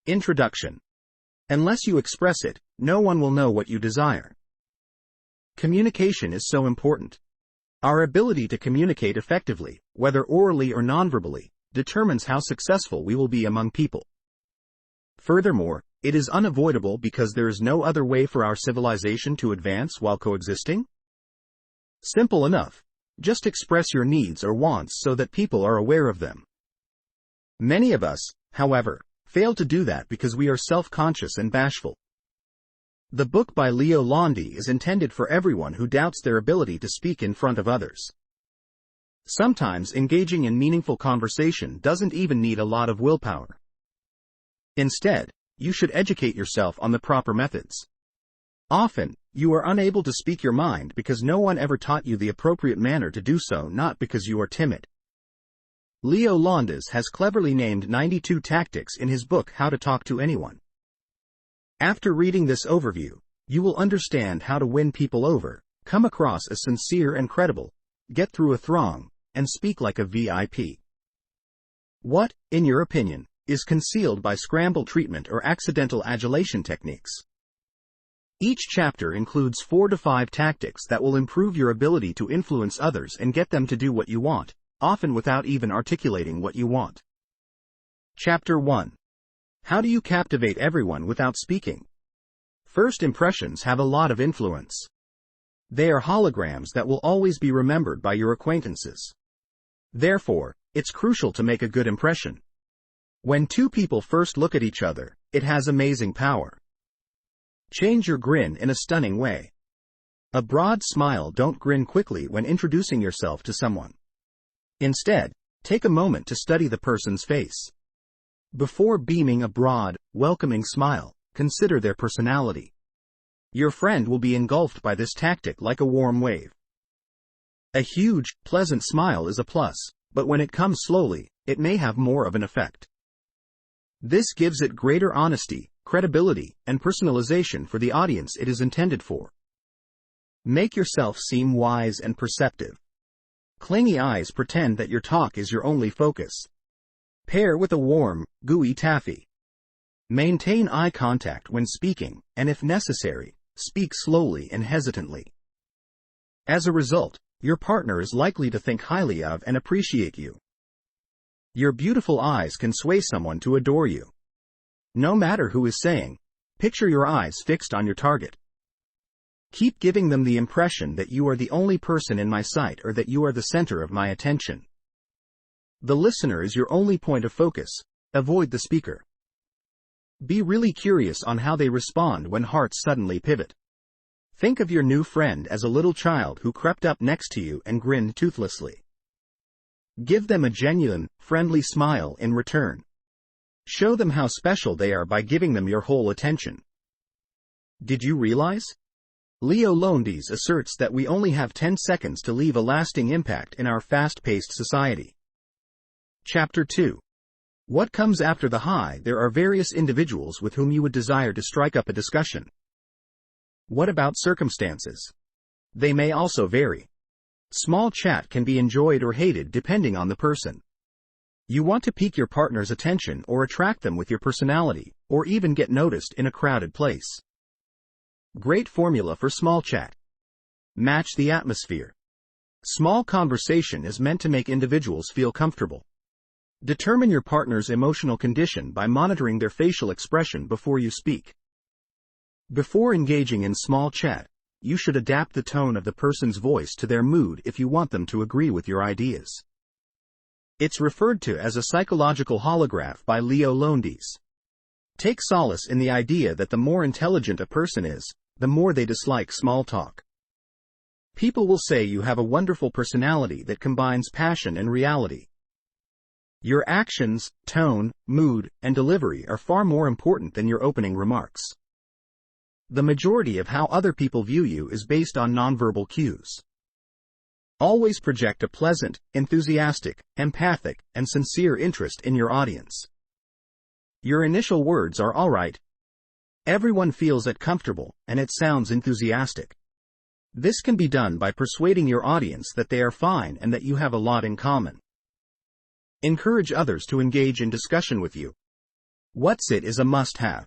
Introduction. Unless you express it, no one will know what you desire. Communication is so important. Our ability to communicate effectively, whether orally or nonverbally, determines how successful we will be among people. Furthermore, it is unavoidable because there is no other way for our civilization to advance while coexisting. Simple enough. Just express your needs or wants so that people are aware of them. Many of us, however, fail to do that because we are self-conscious and bashful. The book by Lowndes is intended for everyone who doubts their ability to speak in front of others. Sometimes engaging in meaningful conversation doesn't even need a lot of willpower. Instead, you should educate yourself on the proper methods. Often, you are unable to speak your mind because no one ever taught you the appropriate manner to do so, not because you are timid. Lowndes has cleverly named 92 tactics in his book How to Talk to Anyone. After reading this overview, you will understand how to win people over, come across as sincere and credible, get through a throng, and speak like a VIP. What, in your opinion, is concealed by scramble treatment or accidental adulation techniques? Each chapter includes 4 to 5 tactics that will improve your ability to influence others and get them to do what you want, often without even articulating what you want. Chapter 1. How do you captivate everyone without speaking? First impressions have a lot of influence. They are holograms that will always be remembered by your acquaintances. Therefore, it's crucial to make a good impression. When 2 people first look at each other, it has amazing power. Change your grin in a stunning way. A broad smile. Don't grin quickly when introducing yourself to someone. Instead, take a moment to study the person's face. Before beaming a broad, welcoming smile, consider their personality. Your friend will be engulfed by this tactic like a warm wave. A huge, pleasant smile is a plus, but when it comes slowly, it may have more of an effect. This gives it greater honesty, credibility, and personalization for the audience it is intended for. Make yourself seem wise and perceptive. Clingy eyes pretend that your talk is your only focus. Pair with a warm, gooey taffy. Maintain eye contact when speaking, and if necessary, speak slowly and hesitantly. As a result, your partner is likely to think highly of and appreciate you. Your beautiful eyes can sway someone to adore you. No matter who is saying, picture your eyes fixed on your target. Keep giving them the impression that you are the only person in my sight or that you are the center of my attention. The listener is your only point of focus. Avoid the speaker. Be really curious on how they respond when hearts suddenly pivot. Think of your new friend as a little child who crept up next to you and grinned toothlessly. Give them a genuine, friendly smile in return. Show them how special they are by giving them your whole attention. Did you realize? Lowndes asserts that we only have 10 seconds to leave a lasting impact in our fast-paced society. Chapter 2. What comes after the high? There are various individuals with whom you would desire to strike up a discussion. What about circumstances? They may also vary. Small chat can be enjoyed or hated depending on the person. You want to pique your partner's attention or attract them with your personality, or even get noticed in a crowded place. Great formula for small chat. Match the atmosphere. Small conversation is meant to make individuals feel comfortable. Determine your partner's emotional condition by monitoring their facial expression before you speak. Before engaging in small chat, you should adapt the tone of the person's voice to their mood if you want them to agree with your ideas. It's referred to as a psychological holograph by Lowndes. Take solace in the idea that the more intelligent a person is, the more they dislike small talk. People will say you have a wonderful personality that combines passion and reality. Your actions, tone, mood, and delivery are far more important than your opening remarks. The majority of how other people view you is based on nonverbal cues. Always project a pleasant, enthusiastic, empathic, and sincere interest in your audience. Your initial words are all right. Everyone feels it comfortable, and it sounds enthusiastic. This can be done by persuading your audience that they are fine and that you have a lot in common. Encourage others to engage in discussion with you. What's it is a must-have.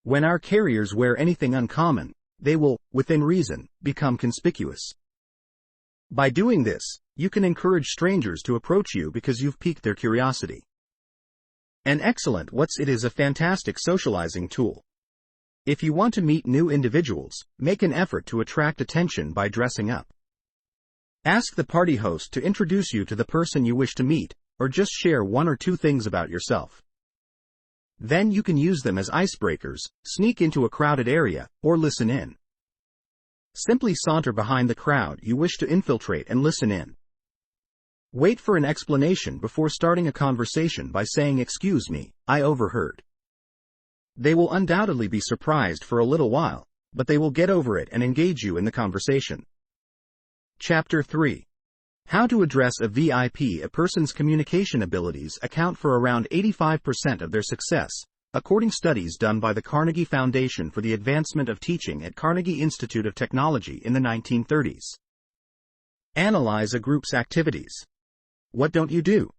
When our carriers wear anything uncommon, they will, within reason, become conspicuous. By doing this, you can encourage strangers to approach you because you've piqued their curiosity. An excellent what's it is a fantastic socializing tool. If you want to meet new individuals, make an effort to attract attention by dressing up. Ask the party host to introduce you to the person you wish to meet, or just share one or two things about yourself. Then you can use them as icebreakers, sneak into a crowded area, or listen in. Simply saunter behind the crowd you wish to infiltrate and listen in. Wait for an explanation before starting a conversation by saying, "Excuse me, I overheard." They will undoubtedly be surprised for a little while, but they will get over it and engage you in the conversation. Chapter 3. How to address a VIP. A person's communication abilities account for around 85% of their success, according to studies done by the Carnegie Foundation for the Advancement of Teaching at Carnegie Institute of Technology in the 1930s. Analyze a group's activities. What don't you do?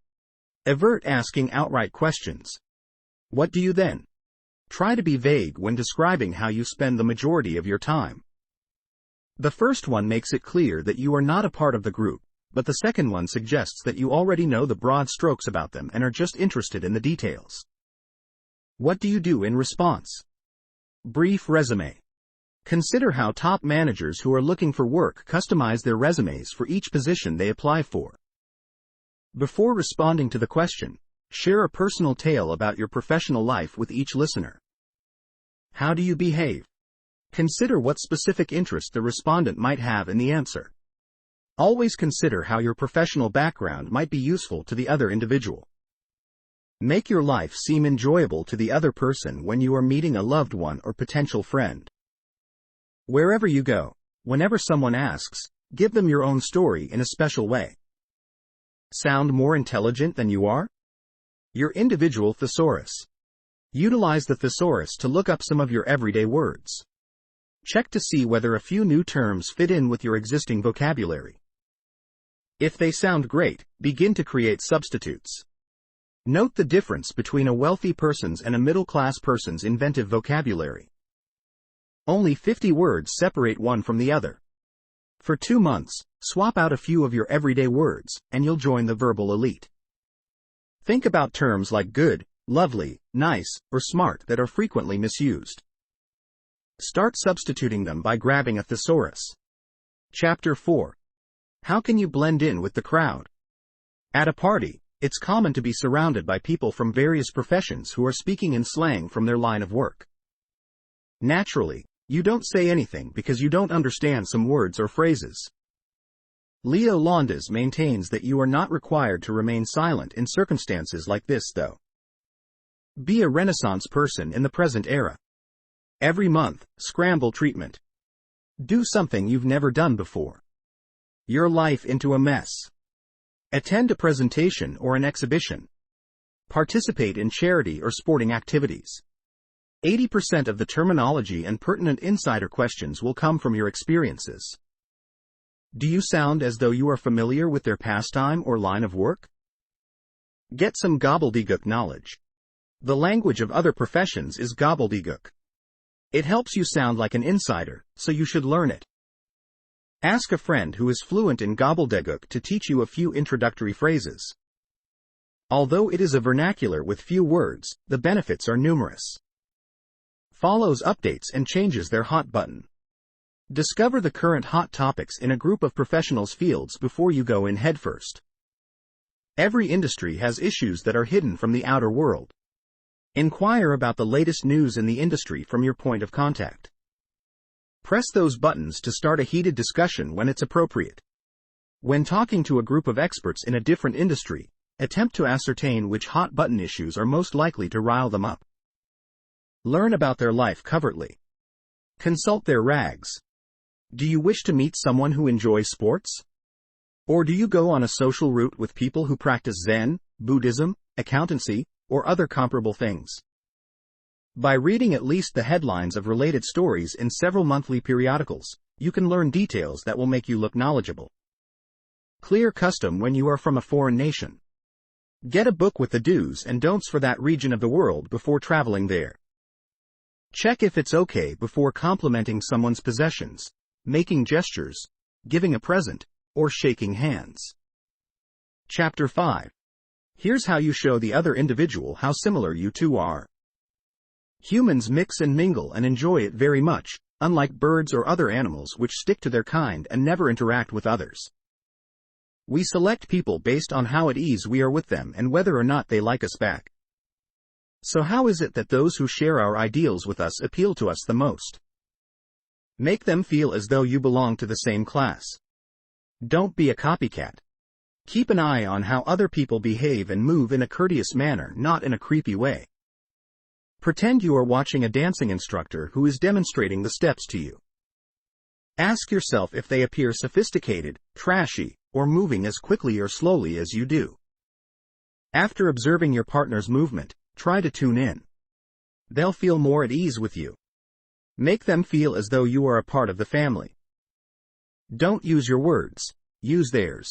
Avert asking outright questions. What do you then? Try to be vague when describing how you spend the majority of your time. The first one makes it clear that you are not a part of the group, but the second one suggests that you already know the broad strokes about them and are just interested in the details. What do you do in response? Brief resume. Consider how top managers who are looking for work customize their resumes for each position they apply for. Before responding to the question, share a personal tale about your professional life with each listener. How do you behave? Consider what specific interest the respondent might have in the answer. Always consider how your professional background might be useful to the other individual. Make your life seem enjoyable to the other person when you are meeting a loved one or potential friend. Wherever you go, whenever someone asks, give them your own story in a special way. Sound more intelligent than you are? Your individual thesaurus. Utilize the thesaurus to look up some of your everyday words. Check to see whether a few new terms fit in with your existing vocabulary. If they sound great, begin to create substitutes. Note the difference between a wealthy person's and a middle-class person's inventive vocabulary. Only 50 words separate one from the other. For 2 months, swap out a few of your everyday words, and you'll join the verbal elite. Think about terms like good, lovely, nice, or smart that are frequently misused. Start substituting them by grabbing a thesaurus. Chapter 4. How can you blend in with the crowd? At a party, it's common to be surrounded by people from various professions who are speaking in slang from their line of work. Naturally, you don't say anything because you don't understand some words or phrases. Lowndes maintains that you are not required to remain silent in circumstances like this, though. Be a Renaissance person in the present era. Every month, scramble treatment. Do something you've never done before. Your life into a mess. Attend a presentation or an exhibition. Participate in charity or sporting activities. 80% of the terminology and pertinent insider questions will come from your experiences. Do you sound as though you are familiar with their pastime or line of work? Get some gobbledygook knowledge. The language of other professions is gobbledygook. It helps you sound like an insider, so you should learn it. Ask a friend who is fluent in gobbledygook to teach you a few introductory phrases. Although it is a vernacular with few words, the benefits are numerous. Follows updates and changes their hot button. Discover the current hot topics in a group of professionals' fields before you go in headfirst. Every industry has issues that are hidden from the outer world. Inquire about the latest news in the industry from your point of contact. Press those buttons to start a heated discussion when it's appropriate. When talking to a group of experts in a different industry, attempt to ascertain which hot button issues are most likely to rile them up. Learn about their life covertly. Consult their rags. Do you wish to meet someone who enjoys sports? Or do you go on a social route with people who practice Zen, Buddhism, accountancy, or other comparable things? By reading at least the headlines of related stories in several monthly periodicals, you can learn details that will make you look knowledgeable. Clear custom when you are from a foreign nation. Get a book with the do's and don'ts for that region of the world before traveling there. Check if it's okay before complimenting someone's possessions, making gestures, giving a present, or shaking hands. Chapter 5. Here's how you show the other individual how similar you two are. Humans mix and mingle and enjoy it very much, unlike birds or other animals which stick to their kind and never interact with others. We select people based on how at ease we are with them and whether or not they like us back. So how is it that those who share our ideals with us appeal to us the most? Make them feel as though you belong to the same class. Don't be a copycat. Keep an eye on how other people behave and move in a courteous manner, not in a creepy way. Pretend you are watching a dancing instructor who is demonstrating the steps to you. Ask yourself if they appear sophisticated, trashy, or moving as quickly or slowly as you do. After observing your partner's movement, try to tune in. They'll feel more at ease with you. Make them feel as though you are a part of the family. Don't use your words, use theirs.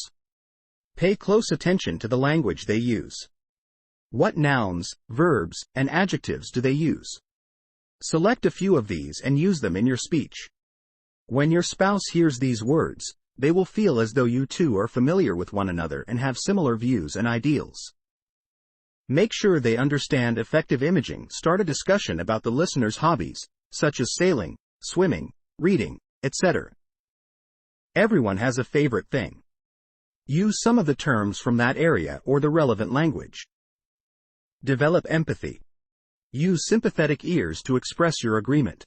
Pay close attention to the language they use. What nouns, verbs, and adjectives do they use? Select a few of these and use them in your speech. When your spouse hears these words, they will feel as though you two are familiar with one another and have similar views and ideals. Make sure they understand effective imaging. Start a discussion about the listener's hobbies, such as sailing, swimming, reading, etc. Everyone has a favorite thing. Use some of the terms from that area or the relevant language. Develop empathy. Use sympathetic ears to express your agreement.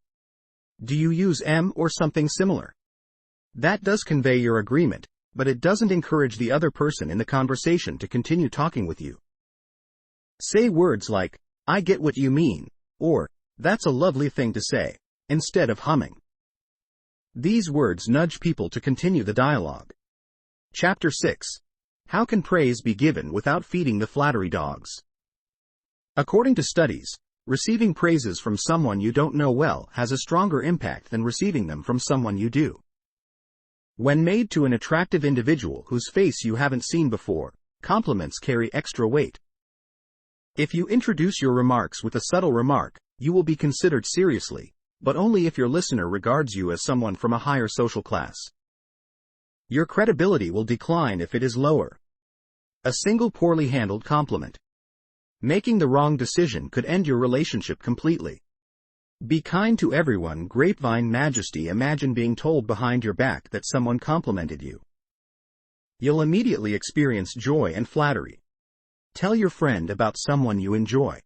Do you use or something similar? That does convey your agreement, but it doesn't encourage the other person in the conversation to continue talking with you. Say words like, "I get what you mean," or, "That's a lovely thing to say," instead of humming. These words nudge people to continue the dialogue. Chapter 6. How can praise be given without feeding the flattery dogs? According to studies, receiving praises from someone you don't know well has a stronger impact than receiving them from someone you do. When made to an attractive individual whose face you haven't seen before, compliments carry extra weight. If you introduce your remarks with a subtle remark, you will be considered seriously, but only if your listener regards you as someone from a higher social class. Your credibility will decline if it is lower. A single poorly handled compliment. Making the wrong decision could end your relationship completely. Be kind to everyone. Grapevine majesty. Imagine being told behind your back that someone complimented you. You'll immediately experience joy and flattery. Tell your friend about someone you enjoy.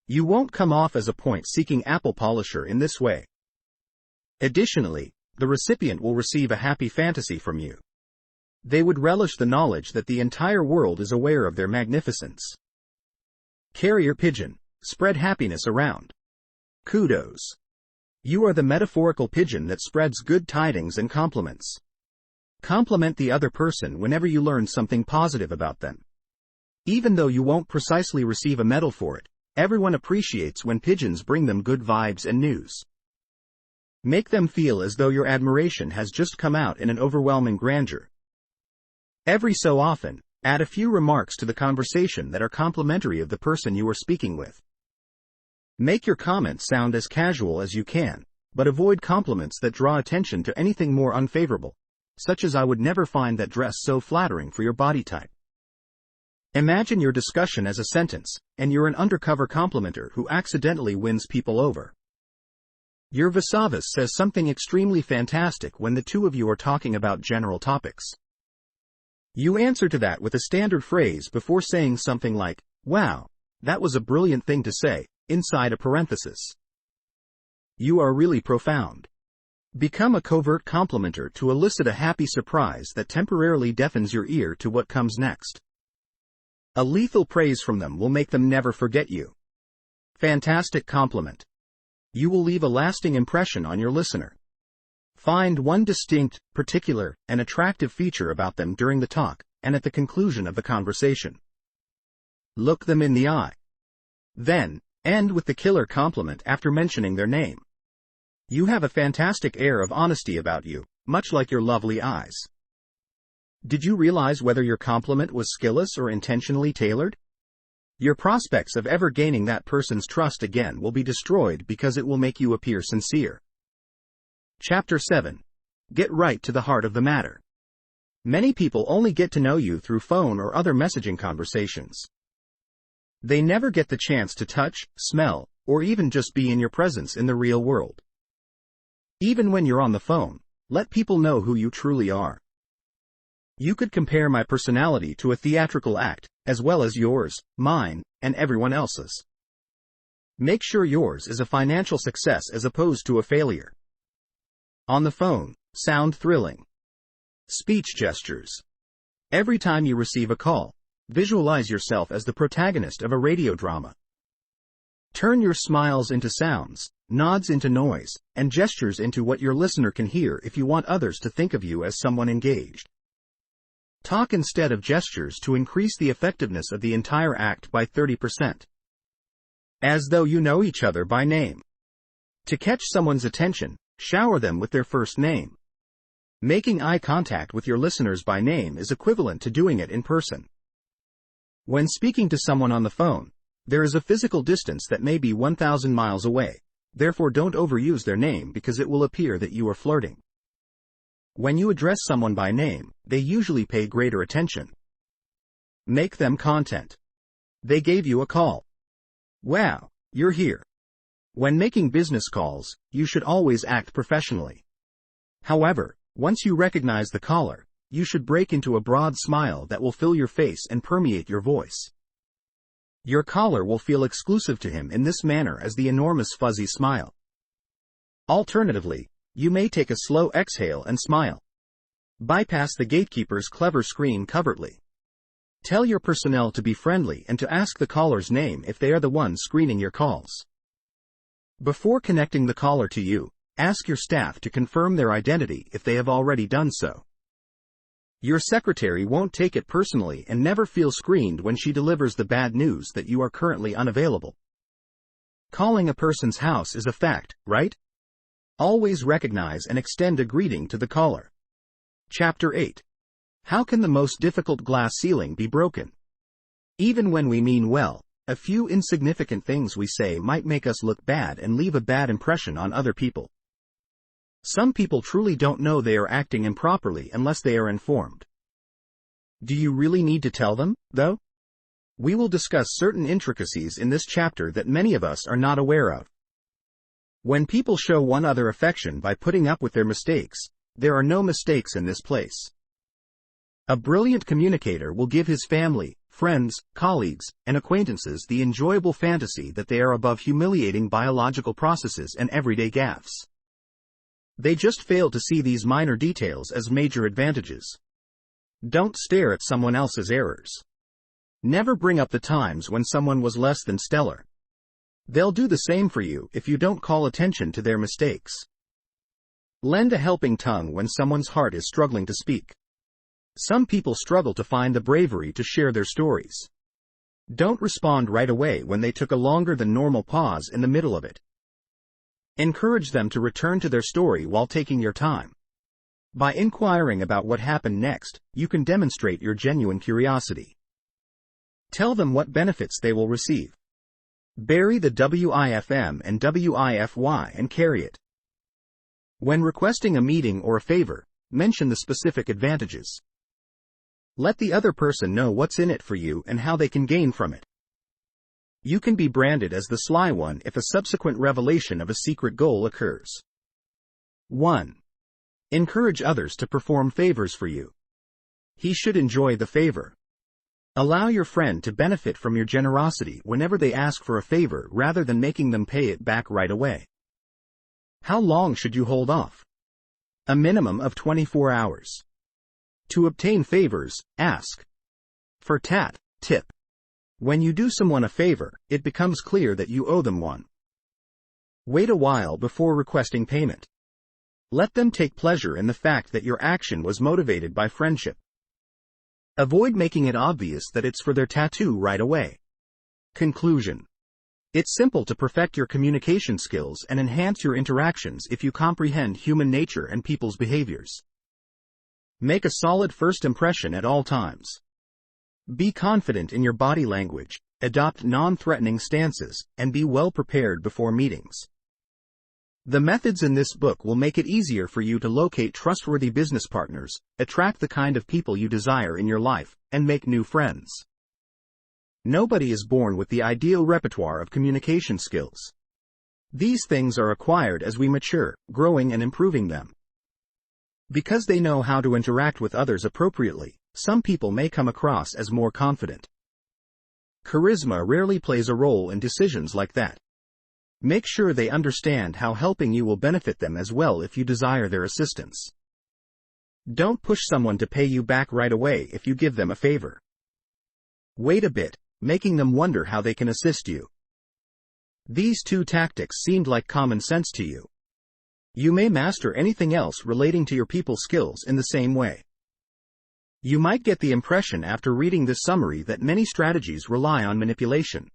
You won't come off as a point-seeking apple polisher in this way. Additionally, the recipient will receive a happy fantasy from you. They would relish the knowledge that the entire world is aware of their magnificence. Carrier pigeon. Spread happiness around. Kudos. You are the metaphorical pigeon that spreads good tidings and compliments. Compliment the other person whenever you learn something positive about them. Even though you won't precisely receive a medal for it, everyone appreciates when pigeons bring them good vibes and news. Make them feel as though your admiration has just come out in an overwhelming grandeur. Every so often, add a few remarks to the conversation that are complimentary of the person you are speaking with. Make your comments sound as casual as you can, but avoid compliments that draw attention to anything more unfavorable, such as "I would never find that dress so flattering for your body type." Imagine your discussion as a sentence, and you're an undercover complimenter who accidentally wins people over. Your Vasavas says something extremely fantastic when the two of you are talking about general topics. You answer to that with a standard phrase before saying something like, "Wow, that was a brilliant thing to say," inside a parenthesis. You are really profound. Become a covert complimenter to elicit a happy surprise that temporarily deafens your ear to what comes next. A lethal praise from them will make them never forget you. Fantastic compliment. You will leave a lasting impression on your listener. Find one distinct, particular, and attractive feature about them during the talk, and at the conclusion of the conversation. Look them in the eye. Then, end with the killer compliment after mentioning their name. You have a fantastic air of honesty about you, much like your lovely eyes. Did you realize whether your compliment was skillless or intentionally tailored? Your prospects of ever gaining that person's trust again will be destroyed because it will make you appear sincere. Chapter 7. Get right to the heart of the matter. Many people only get to know you through phone or other messaging conversations. They never get the chance to touch, smell, or even just be in your presence in the real world. Even when you're on the phone, let people know who you truly are. You could compare my personality to a theatrical act, as well as yours, mine, and everyone else's. Make sure yours is a financial success as opposed to a failure. On the phone, sound thrilling. Speech gestures. Every time you receive a call, visualize yourself as the protagonist of a radio drama. Turn your smiles into sounds, nods into noise, and gestures into what your listener can hear if you want others to think of you as someone engaged. Talk instead of gestures to increase the effectiveness of the entire act by 30%. As though you know each other by name. To catch someone's attention, shower them with their first name. Making eye contact with your listeners by name is equivalent to doing it in person. When speaking to someone on the phone, there is a physical distance that may be 1,000 miles away, therefore don't overuse their name because it will appear that you are flirting. When you address someone by name, they usually pay greater attention. Make them content. They gave you a call. Wow, you're here. When making business calls, you should always act professionally. However, once you recognize the caller, you should break into a broad smile that will fill your face and permeate your voice. Your caller will feel exclusive to him in this manner as the enormous fuzzy smile. Alternatively, you may take a slow exhale and smile. Bypass the gatekeeper's clever screen covertly. Tell your personnel to be friendly and to ask the caller's name if they are the ones screening your calls. Before connecting the caller to you, ask your staff to confirm their identity if they have already done so. Your secretary won't take it personally and never feel screened when she delivers the bad news that you are currently unavailable. Calling a person's house is a fact, right? Always recognize and extend a greeting to the caller. Chapter 8. How can the most difficult glass ceiling be broken? Even when we mean well, a few insignificant things we say might make us look bad and leave a bad impression on other people. Some people truly don't know they are acting improperly unless they are informed. Do you really need to tell them, though? We will discuss certain intricacies in this chapter that many of us are not aware of. When people show one another affection by putting up with their mistakes, there are no mistakes in this place. A brilliant communicator will give his family, friends, colleagues, and acquaintances the enjoyable fantasy that they are above humiliating biological processes and everyday gaffes. They just fail to see these minor details as major advantages. Don't stare at someone else's errors. Never bring up the times when someone was less than stellar. They'll do the same for you if you don't call attention to their mistakes. Lend a helping tongue when someone's heart is struggling to speak. Some people struggle to find the bravery to share their stories. Don't respond right away when they took a longer than normal pause in the middle of it. Encourage them to return to their story while taking your time. By inquiring about what happened next, you can demonstrate your genuine curiosity. Tell them what benefits they will receive. Bury the WIFM and WIFY and carry it. When requesting a meeting or a favor, mention the specific advantages. Let the other person know what's in it for you and how they can gain from it. You can be branded as the sly one if a subsequent revelation of a secret goal occurs. 1. Encourage others to perform favors for you. He should enjoy the favor. Allow your friend to benefit from your generosity whenever they ask for a favor rather than making them pay it back right away. How long should you hold off? A minimum of 24 hours. To obtain favors, ask. For tat, tip. When you do someone a favor, it becomes clear that you owe them one. Wait a while before requesting payment. Let them take pleasure in the fact that your action was motivated by friendship. Avoid making it obvious that it's for their tattoo right away. Conclusion. It's simple to perfect your communication skills and enhance your interactions if you comprehend human nature and people's behaviors. Make a solid first impression at all times. Be confident in your body language, adopt non-threatening stances, and be well prepared before meetings. The methods in this book will make it easier for you to locate trustworthy business partners, attract the kind of people you desire in your life, and make new friends. Nobody is born with the ideal repertoire of communication skills. These things are acquired as we mature, growing and improving them. Because they know how to interact with others appropriately, some people may come across as more confident. Charisma rarely plays a role in decisions like that. Make sure they understand how helping you will benefit them as well if you desire their assistance. Don't push someone to pay you back right away if you give them a favor. Wait a bit, making them wonder how they can assist you. These two tactics seemed like common sense to you. You may master anything else relating to your people skills in the same way. You might get the impression after reading this summary that many strategies rely on manipulation.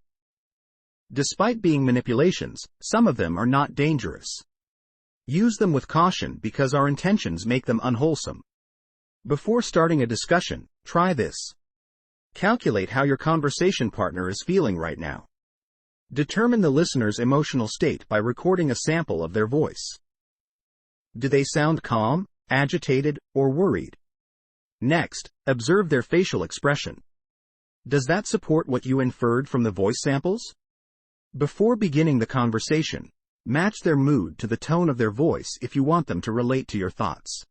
Despite being manipulations, some of them are not dangerous. Use them with caution because our intentions make them unwholesome. Before starting a discussion, try this. Calculate how your conversation partner is feeling right now. Determine the listener's emotional state by recording a sample of their voice. Do they sound calm, agitated, or worried? Next, observe their facial expression. Does that support what you inferred from the voice samples? Before beginning the conversation, match their mood to the tone of their voice if you want them to relate to your thoughts.